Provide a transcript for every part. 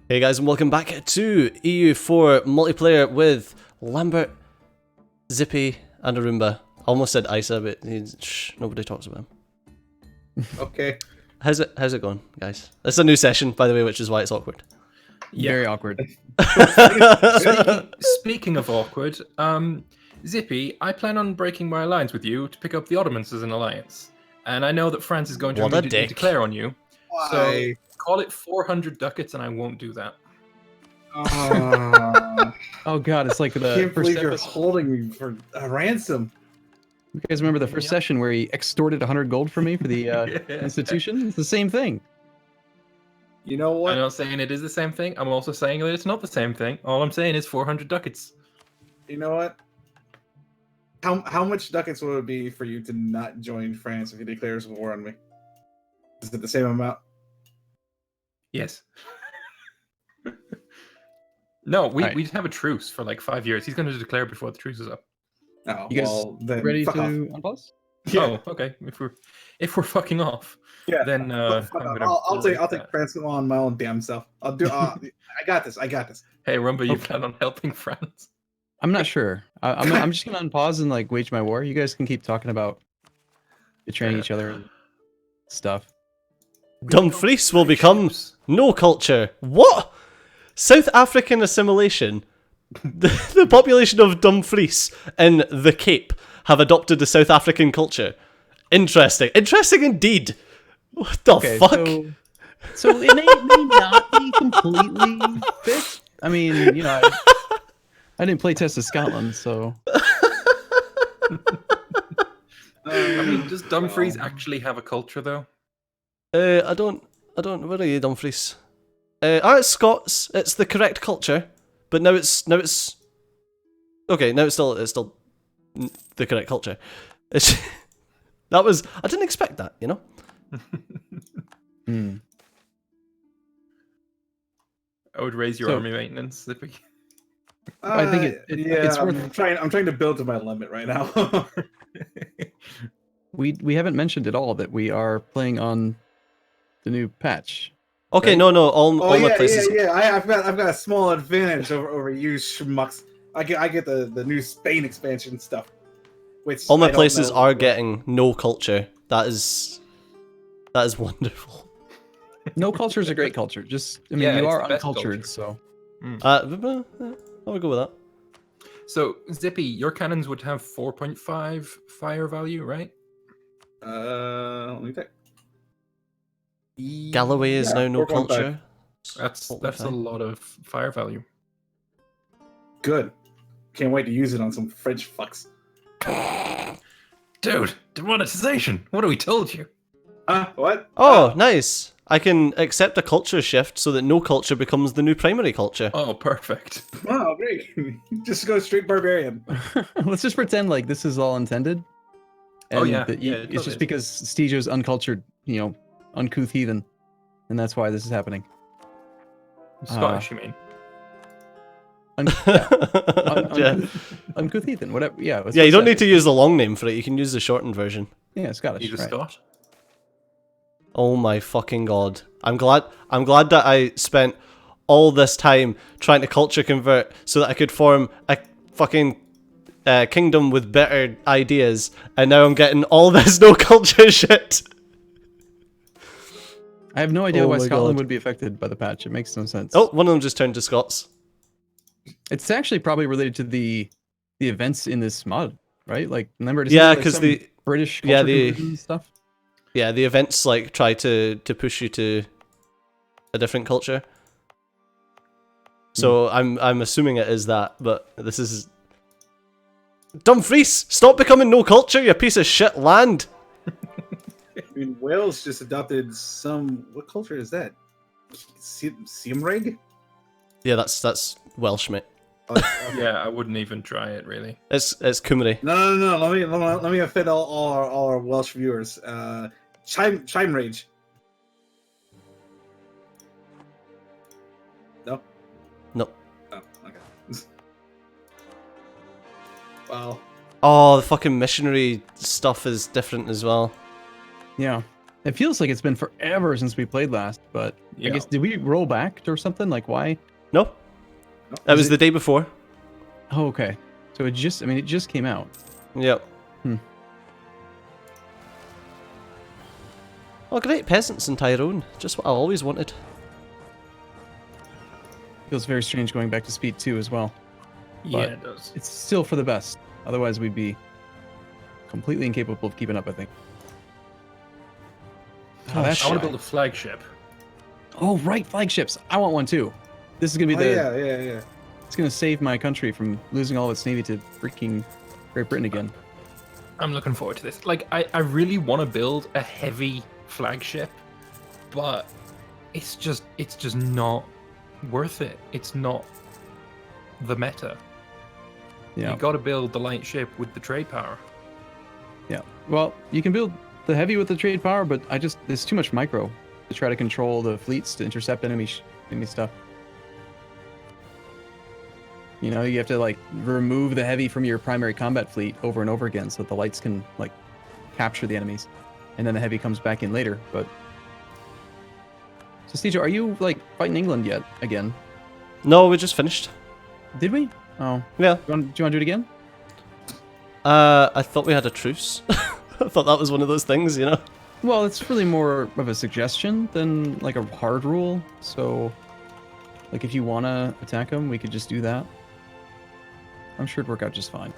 Hey guys, and welcome back to EU4 Multiplayer with Lambert, Zippy, and Arumba. I almost said Isa, but nobody talks about him. Okay. How's it going, guys? It's a new session, by the way, which is why it's awkward. Yeah. Very awkward. Speaking of awkward, Zippy, I plan on breaking my alliance with you to pick up the Ottomans as an alliance. And I know that France is going to What a immediately dick. declare on you. Why? So call it 400 ducats and I won't do that. Oh god, it's like I the can't first believe you're episode. holding me for a ransom. You guys remember the first session where he extorted 100 gold from me for the institution? It's the same thing. You know I'm what? not saying it is the same thing. I'm also saying that it's not the same thing. All I'm saying is 400 ducats. You know what? How much ducats would it be for you to not join France if he declares war on me? Is it the same amount? Yes. No, we Alright. just have a truce for like 5 years. He's going to declare before the truce is up. Oh, You guys well, then Ready fuck to off. unpause? Yeah, Oh, okay. If we're fucking off, yeah. then Fuck I'm off. gonna I'll break take that. France on my own damn self. I'll do. I got this. I got this. Hey, Rumba, you Okay. plan on helping France? I'm not sure. I'm just gonna unpause and like wage my war. You guys can keep talking about betraying each other and stuff. Dumfries will become no culture. What? South African assimilation. The population of Dumfries in the Cape have adopted the South African culture. Interesting. Interesting indeed. What the fuck? So it may not be completely fixed. I mean, you know, I didn't play test of Scotland, so I mean, does Dumfries actually have a culture, though? I don't, where are you, Dumfries? It's Scots, it's the correct culture, but now it's, okay, now it's still the correct culture. It's, I didn't expect that, you know? I would raise your So- army maintenance, Zippy. I think it's worth- I'm trying to build to my limit right now. we haven't mentioned at all that we are playing on the new patch. Okay, Right. no, all my places. I've got a small advantage over you schmucks. I get the new Spain expansion stuff. Which All my I don't places know. are getting no culture. That is wonderful. No culture is a great culture. Just, I mean, Yeah, you it's are the best uncultured, culture. so. I would go with that. So, Zippy, your cannons would have 4.5 fire value, right? Let me think. Galloway is Yeah, now no 4.5. culture. That's a 4.5. lot of fire value. Good. Can't wait to use it on some French fucks. Dude, demonetization! What have we told you? What? Oh, nice. I can accept a culture shift so that no culture becomes the new primary culture. Oh, perfect. Oh, great. Just go straight barbarian. Let's just pretend like this is all intended. Oh, and yeah. that Yeah, it it's totally just is. because Stejo's uncultured, you know, uncouth heathen, and that's why this is happening. Scottish, you mean? Yeah, Uncouth heathen, whatever. Yeah. yeah. You don't need to use the long name for it. You can use the shortened version. Yeah, Scottish. He's a right. Scot? Oh my fucking god! I'm glad that I spent all this time trying to culture convert so that I could form a fucking kingdom with better ideas, and now I'm getting all this no culture shit. I have no idea Oh why my Scotland God. would be affected by the patch. It makes no sense. Oh, one of them just turned to Scots. It's actually probably related to the events in this mod, right? Like, remember? Yeah, like because some the British yeah, culture the- conversion stuff. yeah the events like try to push you to a different culture. So I'm assuming it is that, but this is Dumfries. Stop becoming no culture, you piece of shit land. I mean, Wales just adopted some. What culture is that? Siamreg? Yeah, that's Welsh, mate. Yeah, I wouldn't even try it, really. It's Cymru. No. Let me offend all our Welsh viewers. Chime Rage. No. No. Oh, okay. Well, Oh, the fucking missionary stuff is different as well. Yeah, it feels like it's been forever since we played last, but Yeah. guess, did we roll back or something? Like, why? No, that was the day before. Oh, okay. So it just, I mean, it just came out. Yep. Hmm. Oh, great, peasants in Tyrone. Just what I always wanted. Feels very strange going back to speed 2 as well. Yeah, But it does. it's still for the best. Otherwise, we'd be completely incapable of keeping up, I think. Oh, that's I want to shy. build a flagship. Oh, right, flagships. I want one too. This is gonna be Oh, the. yeah. It's gonna save my country from losing all its navy to freaking Great Britain again. I'm looking forward to this. Like, I really want to build a heavy flagship, but it's just not worth it. It's not the meta. Yeah. You got to build the light ship with the trade power. Yeah. Well, you can build the heavy with the trade power, but there's too much micro to try to control the fleets to intercept enemy stuff. You know, you have to like remove the heavy from your primary combat fleet over and over again so that the lights can like capture the enemies, and then the heavy comes back in later. But so, Steve, are you like fighting England yet again? No, we just finished. Did we? Oh, Yeah. do you want to do it again? I thought we had a truce. I thought that was one of those things, you know? Well, it's really more of a suggestion than like a hard rule. So, like, if you want to attack them, we could just do that. I'm sure it'd work out just fine.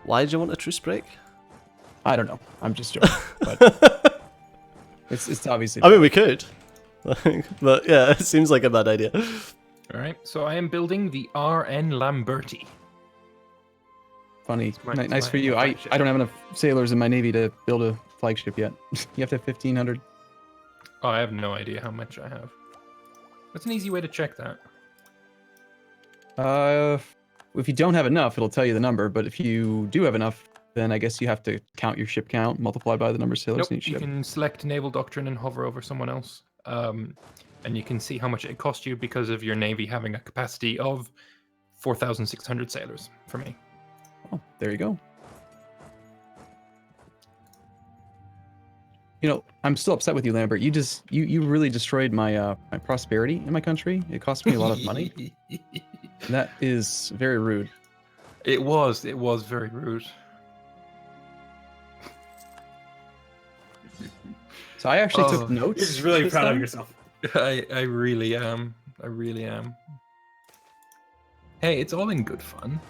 Why did you want a truce break? I don't know. I'm just joking. But it's obviously. I mean, we could. But yeah, it seems like a bad idea. All right, so I am building the RN Lamberti. Funny. my- Nice it's for my you. I flagship. don't have enough sailors in my navy to build a flagship yet. You have to have 1,500. Oh, I have no idea how much I have. What's an easy way to check that? If you don't have enough, it'll tell you the number. But if you do have enough, then I guess you have to count your ship count, multiply by the number of sailors Nope, in each you ship. can select Naval Doctrine and hover over someone else. And you can see how much it cost you because of your navy having a capacity of 4,600 sailors for me. Oh, there you go. You know, I'm still upset with you, Lambert. You really destroyed my my prosperity in my country. It cost me a lot of money. That is very rude. It was very rude. So I actually Oh, took notes. You're just really this proud of time. yourself. I really am. I really am. Hey, it's all in good fun.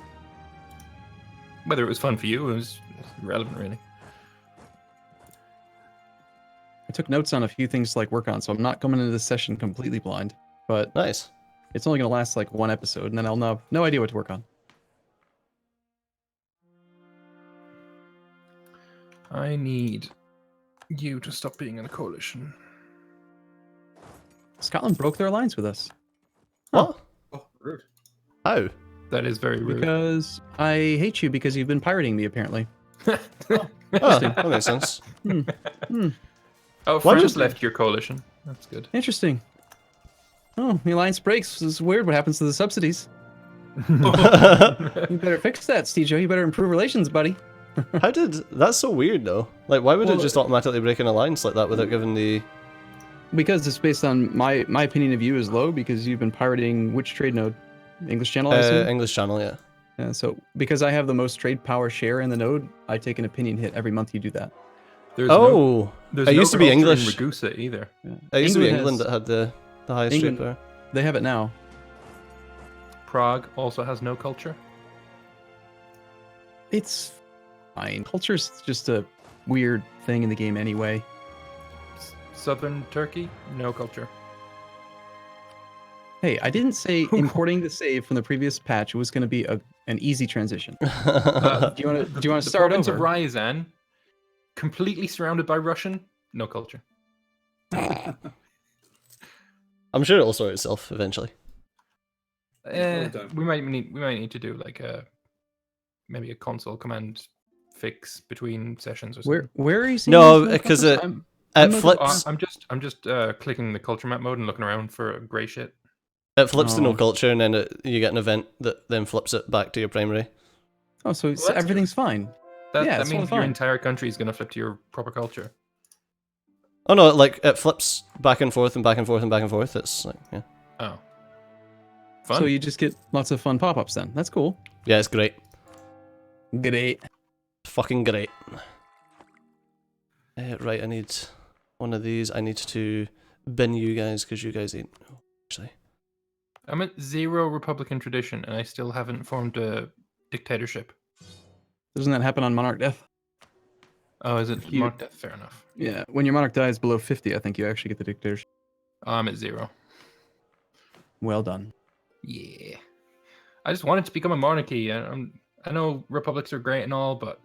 Whether it was fun for you, it was irrelevant, really. I took notes on a few things to like work on, so I'm not coming into this session completely blind. But Nice. it's only gonna last like one episode, and then I'll have no idea what to work on. I need you to stop being in a coalition. Scotland broke their alliance with us What? Oh, rude. How? That is very rude. because I hate you because you've been pirating me apparently. Oh, that makes sense. Oh, Why France just- left your coalition. That's good. Interesting. Oh, the alliance breaks. This is weird. What happens to the subsidies? You better fix that, Steve. You better improve relations, buddy. How did... That's so weird, though. Like, why would it Well, just automatically break an alliance like that without giving the... Because it's based on my opinion of you is low because you've been pirating which trade node? English Channel, I assume? English channel, yeah. Yeah, so because I have the most trade power share in the node, I take an opinion hit every month you do that. There's Oh! there's it used to be culture in English. Ragusa either. Yeah. It used to be England England has- that had the highest trade England- power. They have it now. Prague also has no culture. It's fine. Culture's just a weird thing in the game anyway. Southern Turkey, no culture. Hey, I didn't say importing the save from the previous patch was going to be an easy transition. Do you want to The start province over? of Ryazan, completely surrounded by Russian, no culture. I'm sure it'll sort itself eventually. done. We might need to do like maybe a console command fix between sessions or something. Where are you seeing No, these because motherfuckers? it- I'm It not- flips. I'm just clicking the culture map mode and looking around for grey shit. It flips to no Oh. culture, and then you get an event that then flips it back to your primary. Oh, so Well, that's everything's fine. That, Yeah, that it's all means your fine. entire country is going to flip to your proper culture. Oh no, like it flips back and forth and back and forth and back and forth. It's like, yeah. Oh. Fun. So you just get lots of fun pop-ups then. That's cool. Yeah, it's great. Great. Fucking great. Right, I need one of these. I need to bin you guys because you guys ain't. Actually. I'm at 0 Republican tradition, and I still haven't formed a dictatorship. Doesn't that happen on Monarch Death? Oh, is it You- Monarch Death? Fair enough. Yeah, when your Monarch dies below 50, I think you actually get the dictatorship. Oh, I'm at 0. Well done. Yeah. I just wanted to become a monarchy. I know republics are great and all, but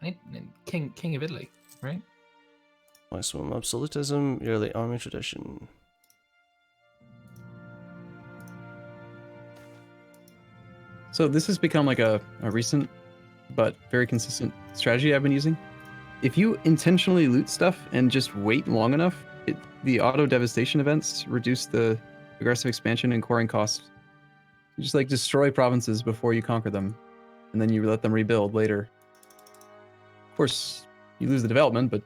I need king of Italy, right? Maximum absolutism, yearly army tradition. So this has become like a recent but very consistent strategy I've been using. If you intentionally loot stuff and just wait long enough, the auto devastation events reduce the aggressive expansion and coring costs. You just like destroy provinces before you conquer them, and then you let them rebuild later. Of course, you lose the development, but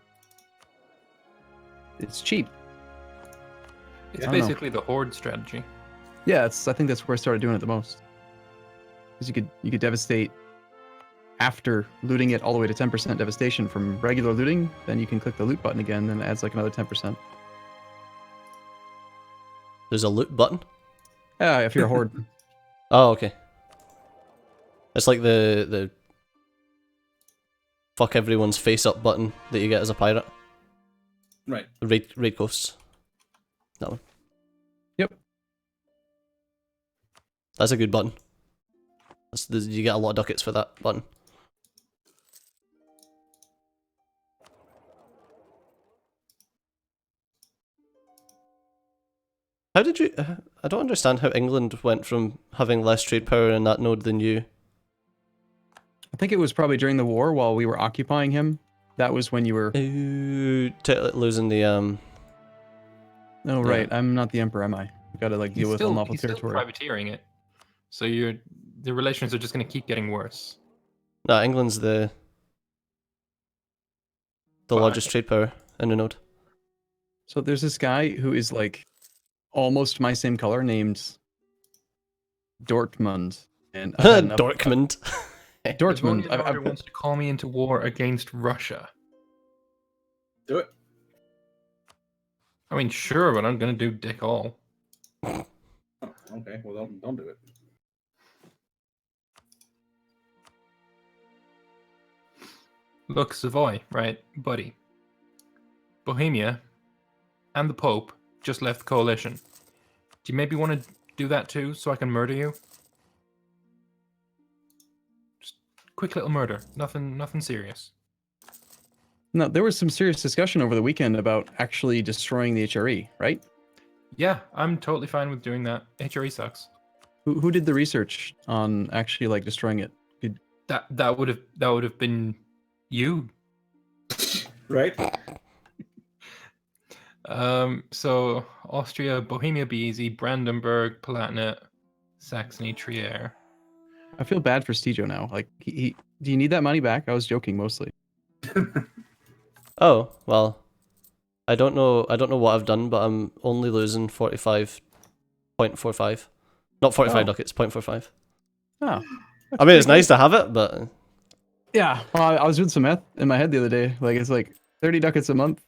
it's cheap. It's I don't know. basically the horde strategy. Yeah, I think that's where I started doing it the most. Because you could devastate after looting it all the way to 10% devastation from regular looting, then you can click the loot button again, and it adds like another 10%. There's a loot button. Yeah, if you're a horde. Oh, okay. It's like the fuck everyone's face up button that you get as a pirate. Right. The raid coasts. That one. Yep. That's a good button. You get a lot of ducats for that button. How did you... I don't understand how England went from having less trade power in that node than you. I think it was probably during the war while we were occupying him. That was when you were... Ooh, losing the... Oh, yeah. right. I'm not the emperor, am I? I've got to like deal with unlawful He's still territory. privateering it. So the relations are just going to keep getting worse. Nah, England's the But- largest trade power in the node. So there's this guy who is like almost my same color named Dortmund. And I've had enough- Dortmund. Dortmund. If only wants to call me into war against Russia. Do it. I mean, sure, but I'm going to do dick all. Oh, okay. Well, don't do it. Look, Savoy, right, buddy. Bohemia and the Pope just left the coalition. Do you maybe want to do that too, so I can murder you? Just quick little murder. Nothing serious. No, there was some serious discussion over the weekend about actually destroying the HRE, right? Yeah, I'm totally fine with doing that. HRE sucks. Who did the research on actually like destroying it? That would have been you. Right. So Austria, Bohemia be easy, Brandenburg, Palatinate, Saxony, Trier. I feel bad for Stijo now. Like, do you need that money back? I was joking mostly. Oh, well. I don't know what I've done, but I'm only losing 45.45. Not 45 Oh. ducats, 0.45. Oh. I mean, it's nice to have it, but... Yeah. Well, I was doing some math in my head the other day. Like, it's like 30 ducats a month,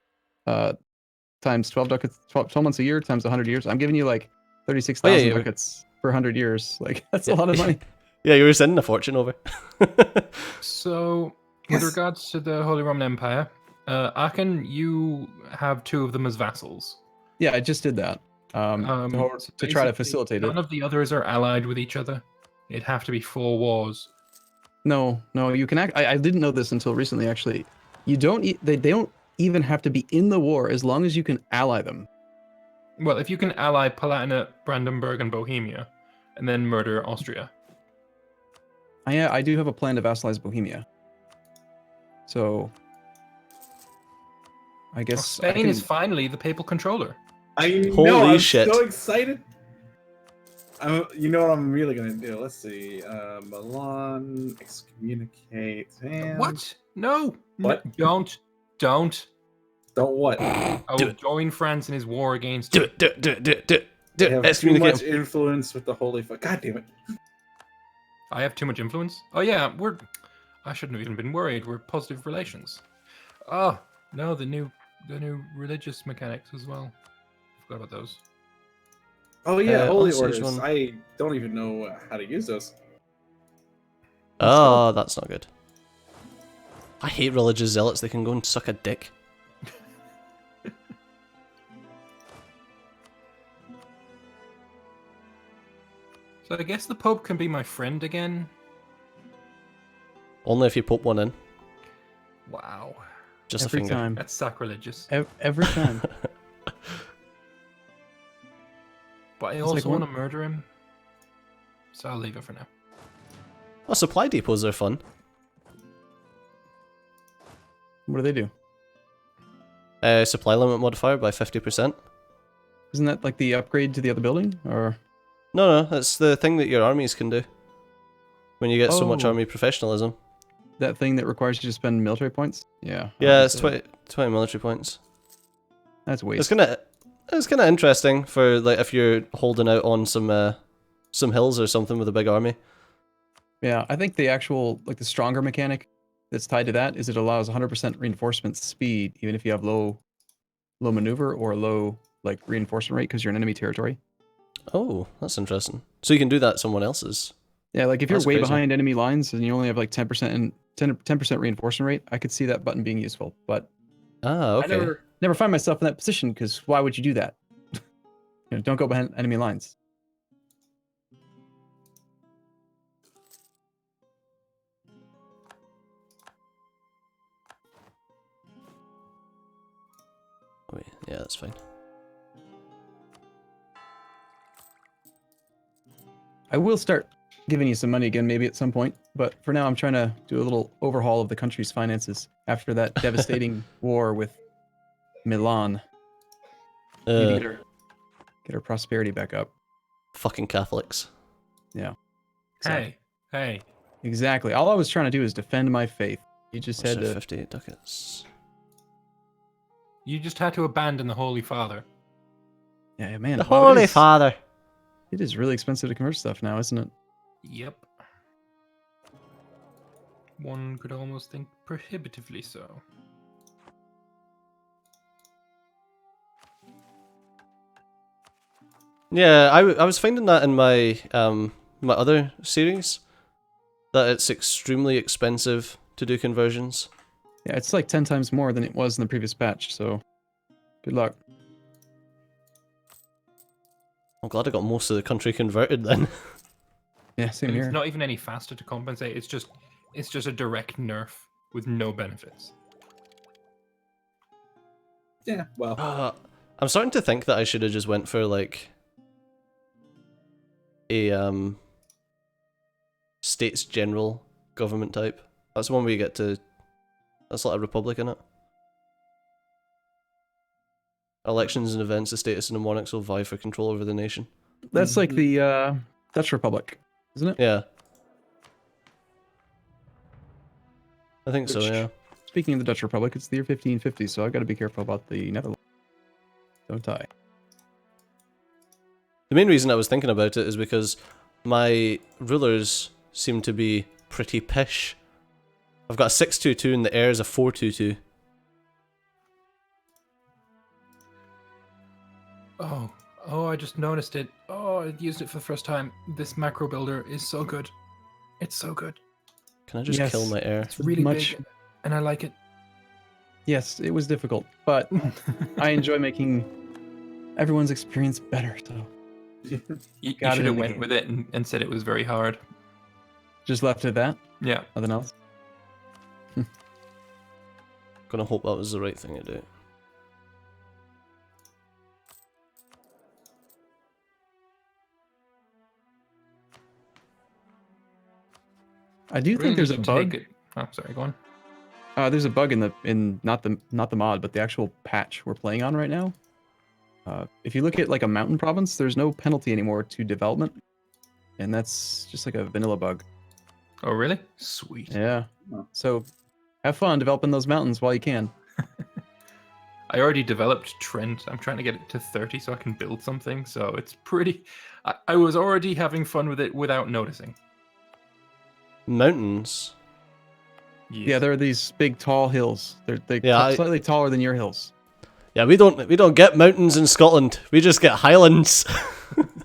times 12 ducats, 12 months a year, times 100 years. I'm giving you like 36,000 yeah. ducats for 100 years. Like, that's a lot of money. Yeah, you were sending a fortune over. So, Yes. with regards to the Holy Roman Empire, Aachen, you have 2 of them as vassals. Yeah, I just did that. So To try to basically, facilitate none it. of the others are allied with each other. It'd have to be 4 wars. No, you can act. I didn't know this until recently, actually. You don't. They don't even have to be in the war as long as you can ally them. Well, if you can ally Palatinate, Brandenburg, and Bohemia, and then murder Austria. I do have a plan to vassalize Bohemia. So, I guess Spain is finally the papal controller. I know. Holy I'm shit. so excited. You know what I'm really gonna do? Let's see. Milan, excommunicate. And... What? No. What? Don't. Don't what? Oh, Do it. join France in his war against. Do it, do it, do it, do it, do it. Do They it. have too Excommunicate much him. influence with the holy fuck. God damn it. I have too much influence. Oh yeah, I shouldn't have even been worried. We're positive relations. Oh no, the new religious mechanics as well. Forgot about those. Oh yeah, holy also there's orders. one- I don't even know how to use those. Oh, that's not good. I hate religious zealots. They can go and suck a dick. So I guess the Pope can be my friend again. Only if you pop one in. Wow, Just Every a finger. time. that's sacrilegious. Every time. But I It's also like want one- to murder him, so I'll leave it for now. Oh, supply depots are fun. What do they do? Supply limit modifier by 50%. Isn't that like the upgrade to the other building? Or No, that's the thing that your armies can do. When you get so much Oh. army professionalism. that thing that requires you to spend military points? Yeah. Yeah, I'll it's get that. 20 military points. That's waste. It's kind of interesting for like if you're holding out on some hills or something with a big army. Yeah, I think the actual, like the stronger mechanic that's tied to that is it allows 100% reinforcement speed, even if you have low maneuver or low like reinforcement rate because you're in enemy territory. Oh, that's interesting. So you can do that at someone else's. Yeah, like if you're That's way crazy. behind enemy lines and you only have like 10% and 10% reinforcement rate, I could see that button being useful. But Ah, okay. I never find myself in that position because why would you do that? Don't go behind enemy lines. Wait, yeah, that's fine. I will start giving you some money again maybe at some point, but for now I'm trying to do a little overhaul of the country's finances after that devastating war with Milan. Need to Uh, get our prosperity back up. fucking Catholics. Yeah. Hey, Exactly. All I was trying to do is defend my faith. You just had So to 58 ducats. you just had to abandon the Holy Father. Yeah, man. The wow, Holy Father. It is really expensive to convert stuff now, isn't it? Yep. One could almost think prohibitively so. Yeah, I was finding that in my my other series that it's extremely expensive to do conversions. Yeah, it's like 10 times more than it was in the previous patch, so good luck. I'm glad I got most of the country converted then. Yeah, same And here. it's not even any faster to compensate. It's just a direct nerf with no benefits. Yeah, well, I'm starting to think that I should have just went for like a States General government type. That's the one where you get to. That's like a republic in it. Elections and events, the status and the monarchs will vie for control over the nation. That's like the Dutch Republic, isn't it? Yeah. I think so, Which- yeah. Speaking of the Dutch Republic, it's the year 1550, so I've got to be careful about the Netherlands. Don't I? The main reason I was thinking about it is because my rulers seem to be pretty pish. I've got a 622 and the heir is a 422. Oh, I just noticed it. Oh, I used it for the first time. This macro builder is so good. It's so good. Can I just Yes. kill my heir? It's really Much- big, and I like it. Yes, it was difficult, but I enjoy making everyone's experience better, so You Got it should in have the went game. with it and said it was very hard. just left it at that. Yeah. Nothing else. Gonna hope that was the right thing to do. I do Really think there's a need to bug. take it- Oh, sorry, go on. There's a bug in not the mod, but the actual patch we're playing on right now. If you look at like a mountain province, there's no penalty anymore to development, and that's just like a vanilla bug. Oh, really? Sweet. Yeah. Oh. So have fun developing those mountains while you can. I already developed Trent. I'm trying to get it to 30 so I can build something. So it's pretty. I was already having fun with it without noticing. Mountains. Yeah, there are these big tall hills. They're Yeah, slightly taller than your hills. Yeah, we don't get mountains in Scotland. We just get highlands.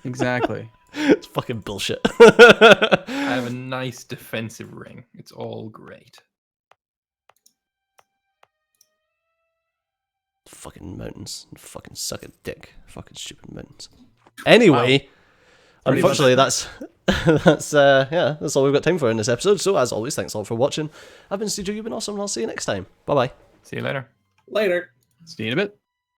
Exactly. It's fucking bullshit. I have a nice defensive ring. It's all great. Fucking mountains. Fucking suck a dick. Fucking stupid mountains. Anyway, unfortunately, that's that's all we've got time for in this episode. So as always, thanks all for watching. I've been CJ, you've been awesome, and I'll see you next time. Bye bye. See you later. Later. See you in a bit.